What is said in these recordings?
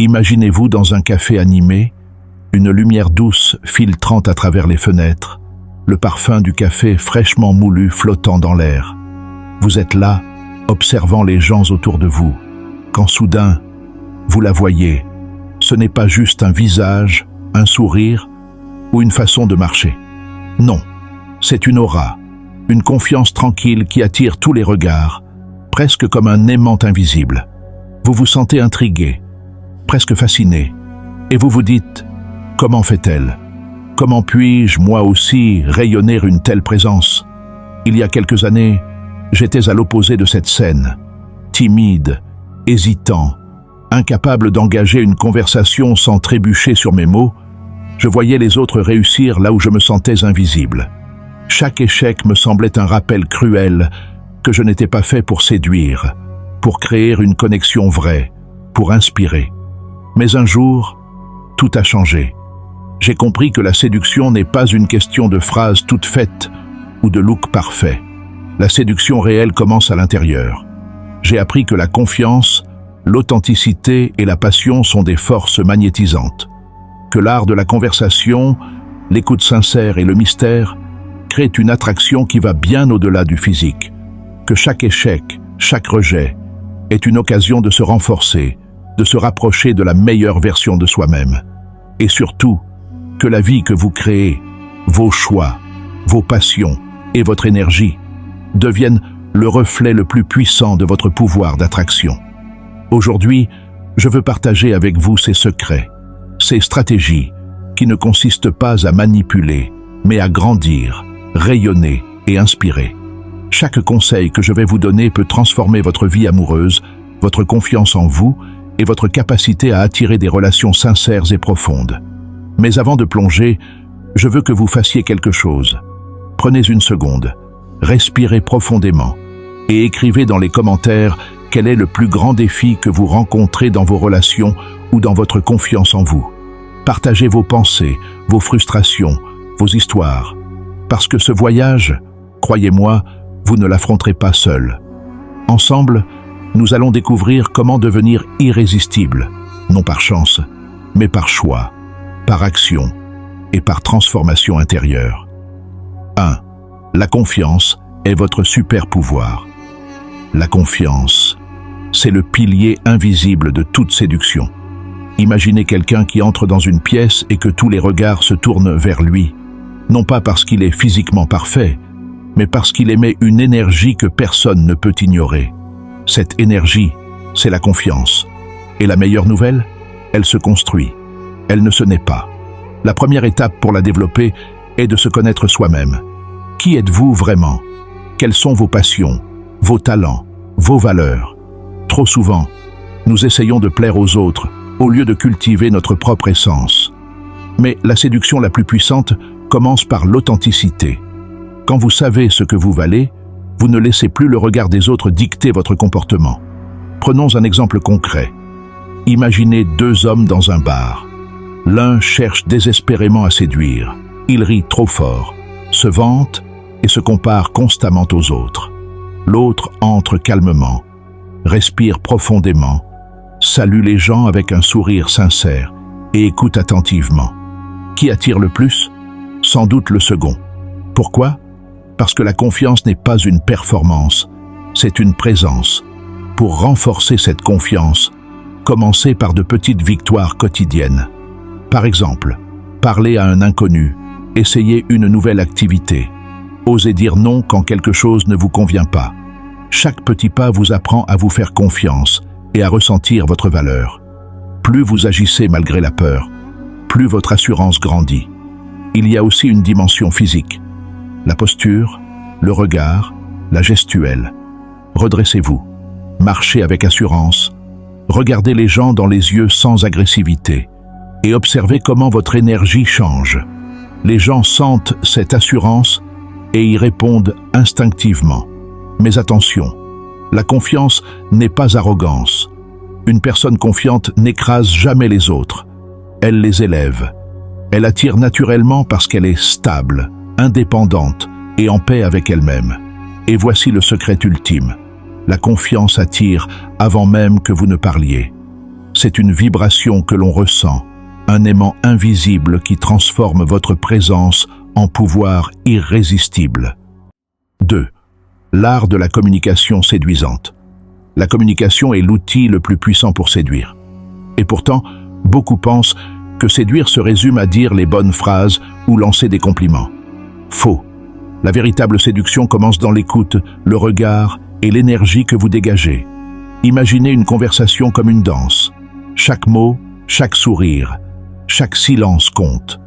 Imaginez-vous dans un café animé, une lumière douce filtrant à travers les fenêtres, le parfum du café fraîchement moulu flottant dans l'air. Vous êtes là, observant les gens autour de vous, quand soudain, vous la voyez. Ce n'est pas juste un visage, un sourire ou une façon de marcher. Non, c'est une aura, une confiance tranquille qui attire tous les regards, presque comme un aimant invisible. Vous vous sentez intrigué, presque fasciné, et vous vous dites « Comment fait-elle ? Comment puis-je, moi aussi, rayonner une telle présence ?» Il y a quelques années, j'étais à l'opposé de cette scène, timide, hésitant, incapable d'engager une conversation sans trébucher sur mes mots. Je voyais les autres réussir là où je me sentais invisible. Chaque échec me semblait un rappel cruel que je n'étais pas fait pour séduire, pour créer une connexion vraie, pour inspirer. Mais un jour, tout a changé. J'ai compris que la séduction n'est pas une question de phrases toutes faites ou de look parfait. La séduction réelle commence à l'intérieur. J'ai appris que la confiance, l'authenticité et la passion sont des forces magnétisantes. Que l'art de la conversation, l'écoute sincère et le mystère créent une attraction qui va bien au-delà du physique. Que chaque échec, chaque rejet est une occasion de se renforcer, de se rapprocher de la meilleure version de soi-même. Et surtout, que la vie que vous créez, vos choix, vos passions et votre énergie deviennent le reflet le plus puissant de votre pouvoir d'attraction. Aujourd'hui, je veux partager avec vous ces secrets, ces stratégies qui ne consistent pas à manipuler, mais à grandir, rayonner et inspirer. Chaque conseil que je vais vous donner peut transformer votre vie amoureuse, votre confiance en vous et votre capacité à attirer des relations sincères et profondes. Mais avant de plonger, je veux que vous fassiez quelque chose. Prenez une seconde, respirez profondément et écrivez dans les commentaires quel est le plus grand défi que vous rencontrez dans vos relations ou dans votre confiance en vous. Partagez vos pensées, vos frustrations, vos histoires. Parce que ce voyage, croyez-moi, vous ne l'affronterez pas seul. Ensemble, nous allons découvrir comment devenir irrésistible, non par chance, mais par choix, par action et par transformation intérieure. 1. La confiance est votre super pouvoir. La confiance, c'est le pilier invisible de toute séduction. Imaginez quelqu'un qui entre dans une pièce et que tous les regards se tournent vers lui, non pas parce qu'il est physiquement parfait, mais parce qu'il émet une énergie que personne ne peut ignorer. Cette énergie, c'est la confiance. Et la meilleure nouvelle, elle se construit. Elle ne se naît pas. La première étape pour la développer est de se connaître soi-même. Qui êtes-vous vraiment? Quelles sont vos passions, vos talents, vos valeurs? Trop souvent, nous essayons de plaire aux autres au lieu de cultiver notre propre essence. Mais la séduction la plus puissante commence par l'authenticité. Quand vous savez ce que vous valez, vous ne laissez plus le regard des autres dicter votre comportement. Prenons un exemple concret. Imaginez deux hommes dans un bar. L'un cherche désespérément à séduire. Il rit trop fort, se vante et se compare constamment aux autres. L'autre entre calmement, respire profondément, salue les gens avec un sourire sincère et écoute attentivement. Qui attire le plus? Sans doute le second. Pourquoi? Parce que la confiance n'est pas une performance, c'est une présence. Pour renforcer cette confiance, commencez par de petites victoires quotidiennes. Par exemple, parlez à un inconnu, essayez une nouvelle activité. Osez dire non quand quelque chose ne vous convient pas. Chaque petit pas vous apprend à vous faire confiance et à ressentir votre valeur. Plus vous agissez malgré la peur, plus votre assurance grandit. Il y a aussi une dimension physique. La posture, le regard, la gestuelle. Redressez-vous, marchez avec assurance, regardez les gens dans les yeux sans agressivité et observez comment votre énergie change. Les gens sentent cette assurance et y répondent instinctivement. Mais attention, la confiance n'est pas arrogance. Une personne confiante n'écrase jamais les autres. Elle les élève. Elle attire naturellement parce qu'elle est stable, indépendante et en paix avec elle-même. Et voici le secret ultime. La confiance attire avant même que vous ne parliez. C'est une vibration que l'on ressent, un aimant invisible qui transforme votre présence en pouvoir irrésistible. 2. L'art de la communication séduisante. La communication est l'outil le plus puissant pour séduire. Et pourtant, beaucoup pensent que séduire se résume à dire les bonnes phrases ou lancer des compliments. Faux. La véritable séduction commence dans l'écoute, le regard et l'énergie que vous dégagez. Imaginez une conversation comme une danse. Chaque mot, chaque sourire, chaque silence compte.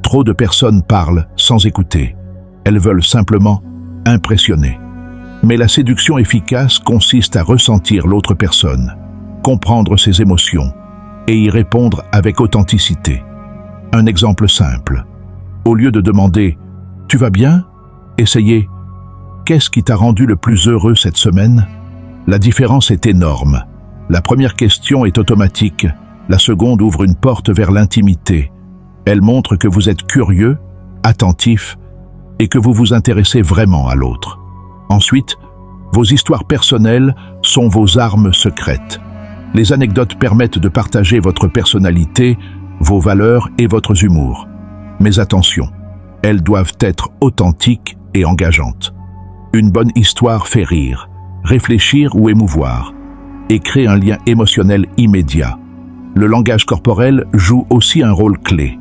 Trop de personnes parlent sans écouter. Elles veulent simplement impressionner. Mais la séduction efficace consiste à ressentir l'autre personne, comprendre ses émotions et y répondre avec authenticité. Un exemple simple. Au lieu de demander « Tu vas bien ?» essayez « Qu'est-ce qui t'a rendu le plus heureux cette semaine ?» La différence est énorme. La première question est automatique, la seconde ouvre une porte vers l'intimité. Elle montre que vous êtes curieux, attentif et que vous vous intéressez vraiment à l'autre. Ensuite, vos histoires personnelles sont vos armes secrètes. Les anecdotes permettent de partager votre personnalité, vos valeurs et votre humour. Mais attention, elles doivent être authentiques et engageantes. Une bonne histoire fait rire, réfléchir ou émouvoir, et crée un lien émotionnel immédiat. Le langage corporel joue aussi un rôle clé.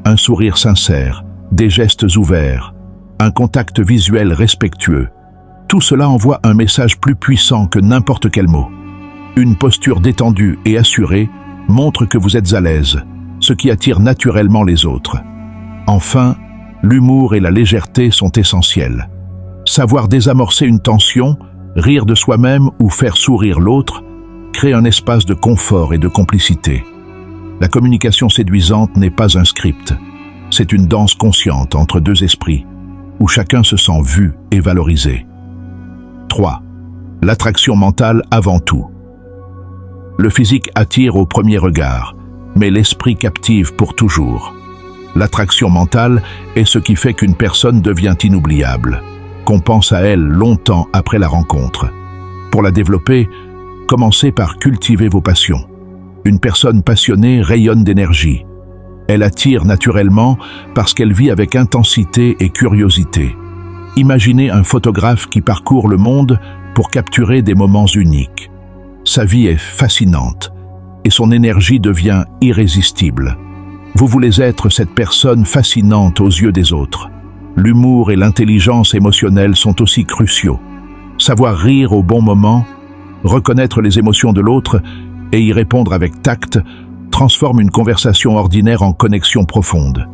Un sourire sincère, des gestes ouverts, un contact visuel respectueux. Tout cela envoie un message plus puissant que n'importe quel mot. Une posture détendue et assurée montre que vous êtes à l'aise, ce qui attire naturellement les autres. Enfin, l'humour et la légèreté sont essentiels. Savoir désamorcer une tension, rire de soi-même ou faire sourire l'autre crée un espace de confort et de complicité. La communication séduisante n'est pas un script. C'est une danse consciente entre deux esprits, où chacun se sent vu et valorisé. 3. L'attraction mentale avant tout. Le physique attire au premier regard, mais l'esprit captive pour toujours. L'attraction mentale est ce qui fait qu'une personne devient inoubliable, qu'on pense à elle longtemps après la rencontre. Pour la développer, commencez par cultiver vos passions. Une personne passionnée rayonne d'énergie. Elle attire naturellement parce qu'elle vit avec intensité et curiosité. Imaginez un photographe qui parcourt le monde pour capturer des moments uniques. Sa vie est fascinante et son énergie devient irrésistible. Vous voulez être cette personne fascinante aux yeux des autres. L'humour et l'intelligence émotionnelle sont aussi cruciaux. Savoir rire au bon moment, reconnaître les émotions de l'autre et y répondre avec tact transforme une conversation ordinaire en connexion profonde.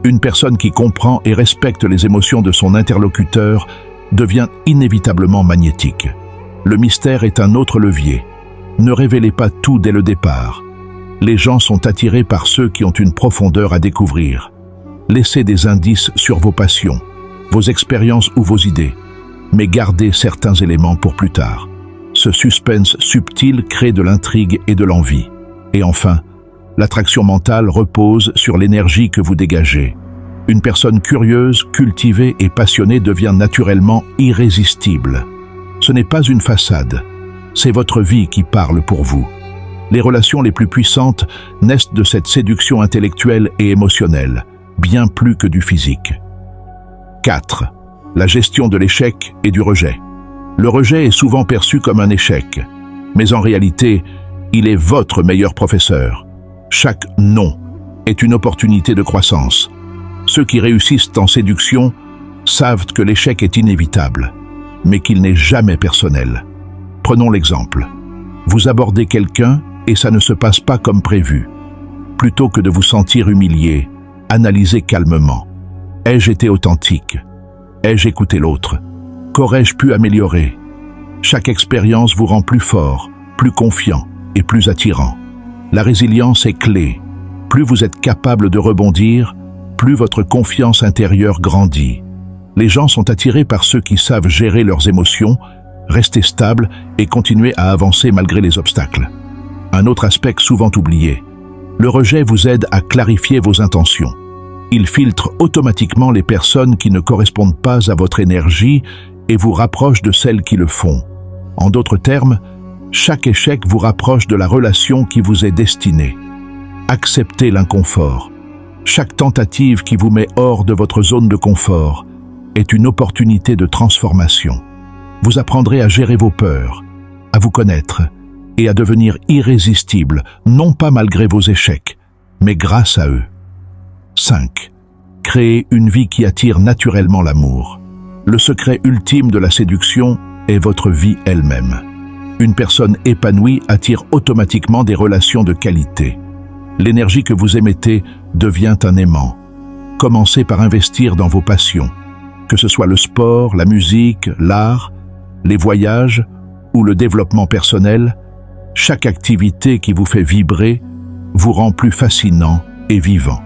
Une personne qui comprend et respecte les émotions de son interlocuteur devient inévitablement magnétique. Le mystère est un autre levier. Ne révélez pas tout dès le départ. Les gens sont attirés par ceux qui ont une profondeur à découvrir. Laissez des indices sur vos passions, vos expériences ou vos idées, mais gardez certains éléments pour plus tard. Ce suspense subtil crée de l'intrigue et de l'envie. Et enfin, l'attraction mentale repose sur l'énergie que vous dégagez. Une personne curieuse, cultivée et passionnée devient naturellement irrésistible. Ce n'est pas une façade, c'est votre vie qui parle pour vous. Les relations les plus puissantes naissent de cette séduction intellectuelle et émotionnelle, bien plus que du physique. 4. La gestion de l'échec et du rejet. Le rejet est souvent perçu comme un échec, mais en réalité, il est votre meilleur professeur. Chaque « non » est une opportunité de croissance. Ceux qui réussissent en séduction savent que l'échec est inévitable, mais qu'il n'est jamais personnel. Prenons l'exemple. Vous abordez quelqu'un et ça ne se passe pas comme prévu. Plutôt que de vous sentir humilié, analysez calmement. Ai-je été authentique? Ai-je écouté l'autre? Qu'aurais-je pu améliorer? Chaque expérience vous rend plus fort, plus confiant et plus attirant. La résilience est clé. Plus vous êtes capable de rebondir, plus votre confiance intérieure grandit. Les gens sont attirés par ceux qui savent gérer leurs émotions, rester stables et continuer à avancer malgré les obstacles. Un autre aspect souvent oublié. Le rejet vous aide à clarifier vos intentions. Il filtre automatiquement les personnes qui ne correspondent pas à votre énergie et vous rapproche de celles qui le font. En d'autres termes, Chaque échec vous rapproche de la relation qui vous est destinée. Acceptez l'inconfort. Chaque tentative qui vous met hors de votre zone de confort est une opportunité de transformation. Vous apprendrez à gérer vos peurs, à vous connaître et à devenir irrésistible, non pas malgré vos échecs, mais grâce à eux. 5. Créez une vie qui attire naturellement l'amour. Le secret ultime de la séduction est votre vie elle-même. Une personne épanouie attire automatiquement des relations de qualité. L'énergie que vous émettez devient un aimant. Commencez par investir dans vos passions, que ce soit le sport, la musique, l'art, les voyages ou le développement personnel. Chaque activité qui vous fait vibrer vous rend plus fascinant et vivant.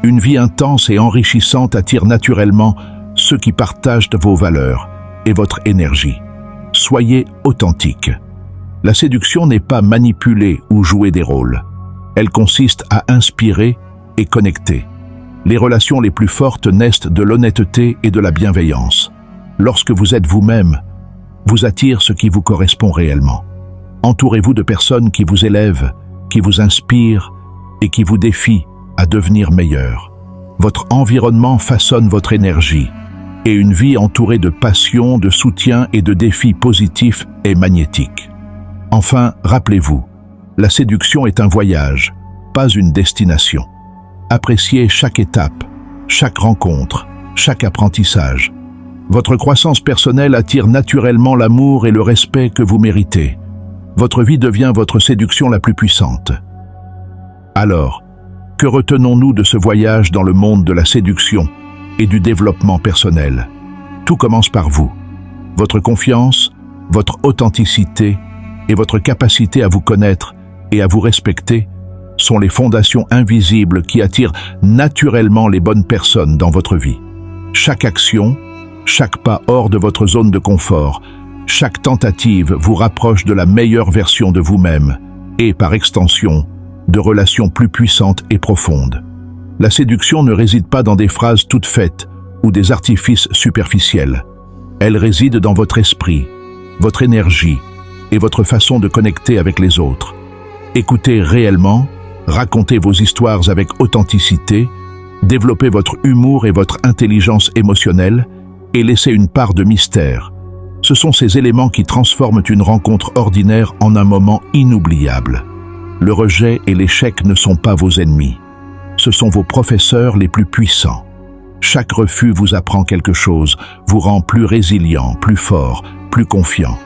Une vie intense et enrichissante attire naturellement ceux qui partagent vos valeurs et votre énergie. Soyez authentique. La séduction n'est pas manipuler ou jouer des rôles. Elle consiste à inspirer et connecter. Les relations les plus fortes naissent de l'honnêteté et de la bienveillance. Lorsque vous êtes vous-même, vous attirez ce qui vous correspond réellement. Entourez-vous de personnes qui vous élèvent, qui vous inspirent et qui vous défient à devenir meilleur. Votre environnement façonne votre énergie et une vie entourée de passion, de soutien et de défis positifs est magnétique. Enfin, rappelez-vous, la séduction est un voyage, pas une destination. Appréciez chaque étape, chaque rencontre, chaque apprentissage. Votre croissance personnelle attire naturellement l'amour et le respect que vous méritez. Votre vie devient votre séduction la plus puissante. Alors, que retenons-nous de ce voyage dans le monde de la séduction et du développement personnel? Tout commence par vous. Votre confiance, votre authenticité et votre capacité à vous connaître et à vous respecter sont les fondations invisibles qui attirent naturellement les bonnes personnes dans votre vie. Chaque action, chaque pas hors de votre zone de confort, chaque tentative vous rapproche de la meilleure version de vous-même et, par extension, de relations plus puissantes et profondes. La séduction ne réside pas dans des phrases toutes faites ou des artifices superficiels. Elle réside dans votre esprit, votre énergie et votre façon de connecter avec les autres. Écoutez réellement, racontez vos histoires avec authenticité, développez votre humour et votre intelligence émotionnelle et laissez une part de mystère. Ce sont ces éléments qui transforment une rencontre ordinaire en un moment inoubliable. Le rejet et l'échec ne sont pas vos ennemis. Ce sont vos professeurs les plus puissants. Chaque refus vous apprend quelque chose, vous rend plus résilient, plus fort, plus confiant.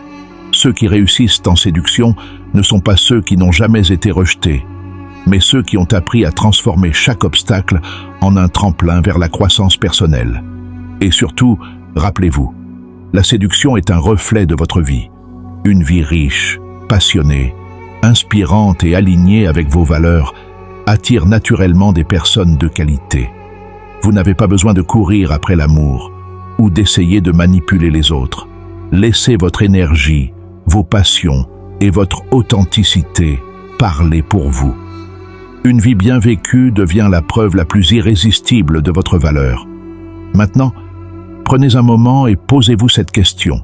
Ceux qui réussissent en séduction ne sont pas ceux qui n'ont jamais été rejetés, mais ceux qui ont appris à transformer chaque obstacle en un tremplin vers la croissance personnelle. Et surtout, rappelez-vous, la séduction est un reflet de votre vie. Une vie riche, passionnée, inspirante et alignée avec vos valeurs attire naturellement des personnes de qualité. Vous n'avez pas besoin de courir après l'amour ou d'essayer de manipuler les autres. Laissez votre énergie, vos passions et votre authenticité parler pour vous. Une vie bien vécue devient la preuve la plus irrésistible de votre valeur. Maintenant, prenez un moment et posez-vous cette question.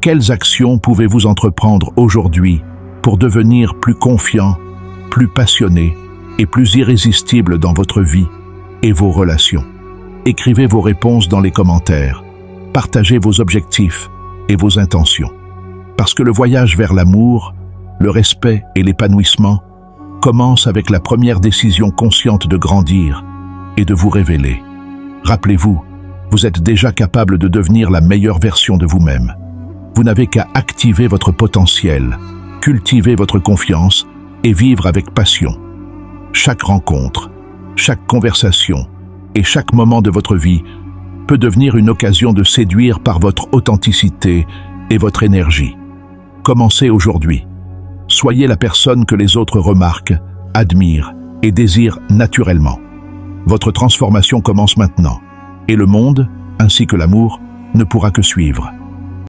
Quelles actions pouvez-vous entreprendre aujourd'hui pour devenir plus confiant, plus passionné et plus irrésistible dans votre vie et vos relations? Écrivez vos réponses dans les commentaires. Partagez vos objectifs et vos intentions. Parce que le voyage vers l'amour, le respect et l'épanouissement commence avec la première décision consciente de grandir et de vous révéler. Rappelez-vous, vous êtes déjà capable de devenir la meilleure version de vous-même. Vous n'avez qu'à activer votre potentiel, cultiver votre confiance et vivre avec passion. Chaque rencontre, chaque conversation et chaque moment de votre vie peut devenir une occasion de séduire par votre authenticité et votre énergie. Commencez aujourd'hui. Soyez la personne que les autres remarquent, admirent et désirent naturellement. Votre transformation commence maintenant, et le monde, ainsi que l'amour, ne pourra que suivre.